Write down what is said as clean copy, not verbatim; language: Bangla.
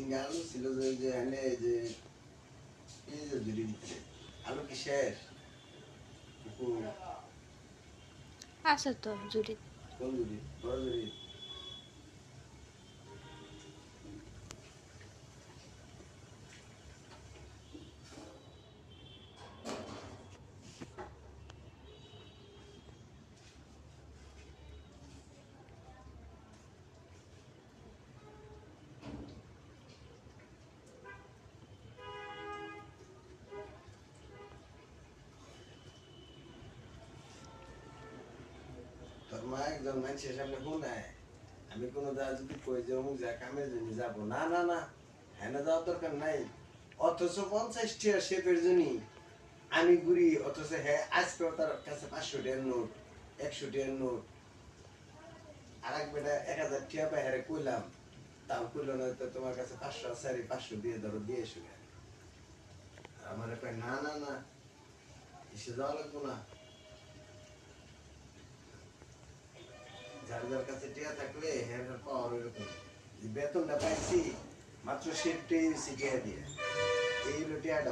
সিঙ্গা আলু ছিল যে এনে যে এই যে জুড়ি ভিতরে আলু কি শেষ আছে তো জুড়ি। কোন জুড়ি বড় জুড়ি তোর মা একজন মানুষের সামনে শোনায় আমি কোনো যা যদি কই যে অমুক যা কামের জন্য যাবো না না না হ্যাঁ না যাওয়ার দরকার নাই অথচ 50 টাকা শেপের জন্য আমি ঘুরি অথচ হ্যাঁ আজকেও তার কাছে 500 টাকার নোট 100 টাকার নোট আর এক বেটা 1000 টাকা পাই হারে কইলাম তাও কইলো না তো তোমার কাছে 500 আছে 500 দিয়ে ধরো দিয়ে এসো আমার কয় না না না এসে যাওয়া লাগবো না যার যার কাছে টিয়া থাকলে হ্যাঁ পাওয়ার ওইরকম বেতনটা পাইছি মাত্র 60 টাকা দিয়ে এই হলো টিয়াটা